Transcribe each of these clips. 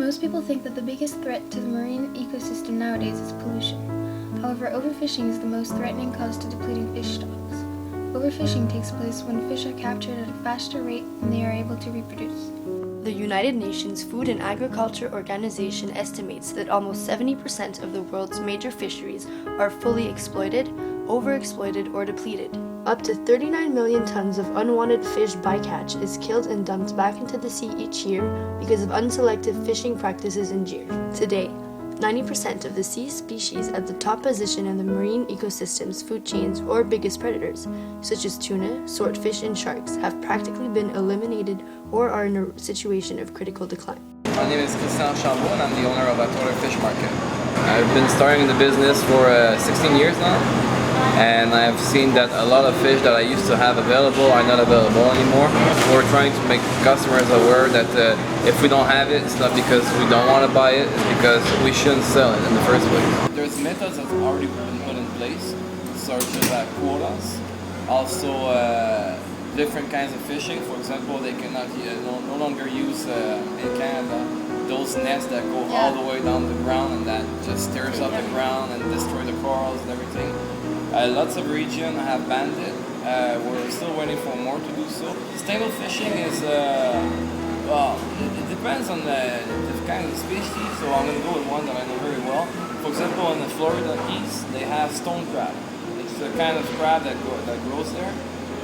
Most people think that the biggest threat to the marine ecosystem nowadays is pollution. However, overfishing is the most threatening cause to depleting fish stocks. Overfishing takes place when fish are captured at a faster rate than they are able to reproduce. The United Nations Food and Agriculture Organization estimates that almost 70% of the world's major fisheries are fully exploited, overexploited, or depleted. Up to 39 million tons of unwanted fish bycatch is killed and dumped back into the sea each year because of unselective fishing practices in Boucher. Today, 90% of the sea species at the top position in the marine ecosystem's food chains or biggest predators, such as tuna, swordfish, and sharks, have practically been eliminated or are in a situation of critical decline. My name is Christian Chambaud and I'm the owner of Odile Fish Market. I've been starting the business for 16 years now, and I've seen that a lot of fish that I used to have available are not available anymore. We're trying to make customers aware that if we don't have it, it's not because we don't want to buy it, it's because we shouldn't sell it in the first place. There's methods that have already been put in place, such as quotas, also different kinds of fishing. For example, they cannot no longer use in Canada those nets that go all the way down the ground and that just tears up the ground and destroy the corals and everything. Lots of regions have banned it. We're still waiting for more to do so. Sustainable fishing is, well, it depends on the kind of species, so I'm going to go with one that I know very well. For example, in the Florida Keys, they have stone crab. It's the kind of crab that grows there.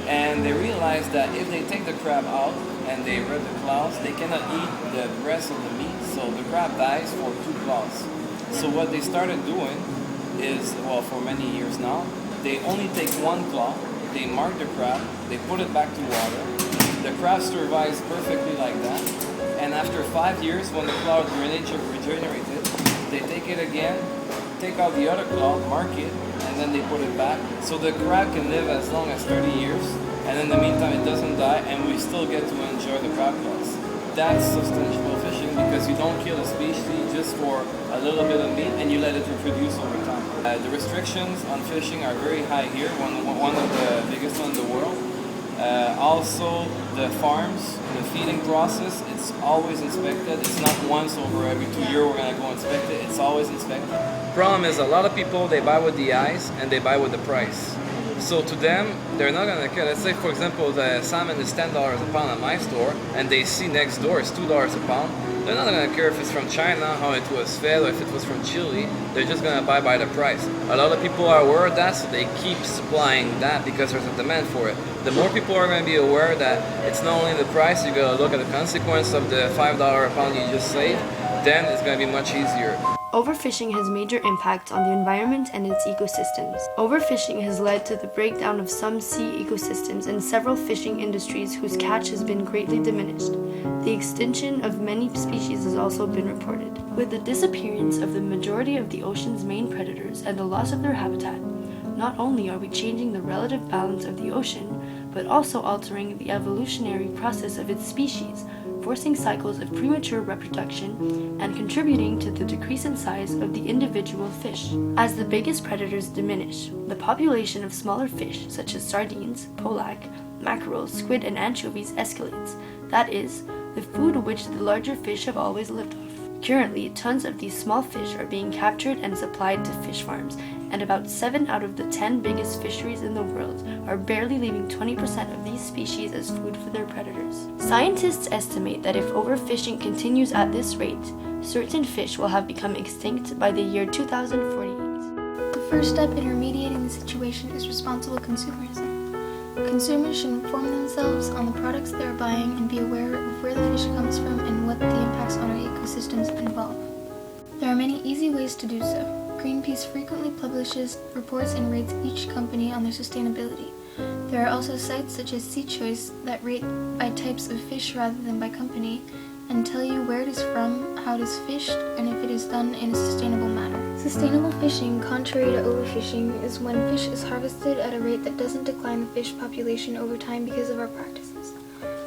And they realize that if they take the crab out and they rip the claws, they cannot eat the rest of the meat, so the crab dies for 2 claws. So what they started doing is, well, for many years now, they only take 1 claw, they mark the crab, they put it back to water, the crab survives perfectly like that, and after 5 years, when the claw regenerated, they take it again, take out the other claw, mark it, and then they put it back. So the crab can live as long as 30 years, and in the meantime it doesn't die, and we still get to enjoy the crab claws. That's sustainable fishing because you don't kill a species just for a little bit of meat and you let it reproduce over time. The restrictions on fishing are very high here, one of the biggest ones in the world. Also, the farms, the feeding process, it's always inspected. It's not once over every 2 years we're going to go inspect it. It's always inspected. Problem is, a lot of people, they buy with the eyes and they buy with the price. So to them, they're not going to care. Let's say, for example, the salmon is $10 a pound at my store, and they see next door it's $2 a pound. They're not going to care if it's from China, how it was fed, or if it was from Chile. They're just going to buy by the price. A lot of people are aware of that, so they keep supplying that because there's a demand for it. The more people are going to be aware that it's not only the price, you got to look at the consequence of the $5 a pound you just saved, then it's going to be much easier. Overfishing has major impacts on the environment and its ecosystems. Overfishing has led to the breakdown of some sea ecosystems and several fishing industries whose catch has been greatly diminished. The extinction of many species has also been reported. With the disappearance of the majority of the ocean's main predators and the loss of their habitat, not only are we changing the relative balance of the ocean, but also altering the evolutionary process of its species, forcing cycles of premature reproduction and contributing to the decrease in size of the individual fish. As the biggest predators diminish, the population of smaller fish such as sardines, pollock, mackerel, squid, and anchovies escalates. That is, the food which the larger fish have always lived off. Currently, tons of these small fish are being captured and supplied to fish farms, and about 7 out of the 10 biggest fisheries in the world are barely leaving 20% of these species as food for their predators. Scientists estimate that if overfishing continues at this rate, certain fish will have become extinct by the year 2048. The first step in remediating the situation is responsible consumerism. Consumers should inform themselves on the products they are buying and be aware of where the fish comes from and what the impacts on our ecosystems involve. There are many easy ways to do so. Greenpeace frequently publishes reports and rates each company on their sustainability. There are also sites such as Sea Choice that rate by types of fish rather than by company and tell you where it is from, how it is fished, and if it is done in a sustainable manner. Sustainable fishing, contrary to overfishing, is when fish is harvested at a rate that doesn't decline the fish population over time because of our practices,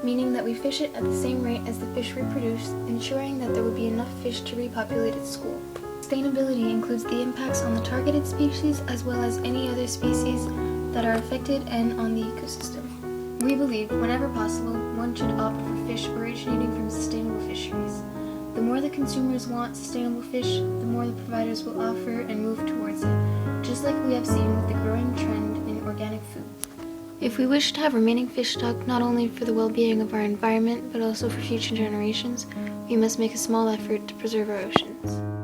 meaning that we fish it at the same rate as the fish reproduce, ensuring that there would be enough fish to repopulate its school. Sustainability includes the impacts on the targeted species as well as any other species that are affected and on the ecosystem. We believe, whenever possible, one should opt for fish originating from sustainable fisheries. The The more the consumers want sustainable fish, the more the providers will offer and move towards it, just like we have seen with the growing trend in organic food. If we wish to have remaining fish stock not only for the well-being of our environment but also for future generations, we must make a small effort to preserve our oceans.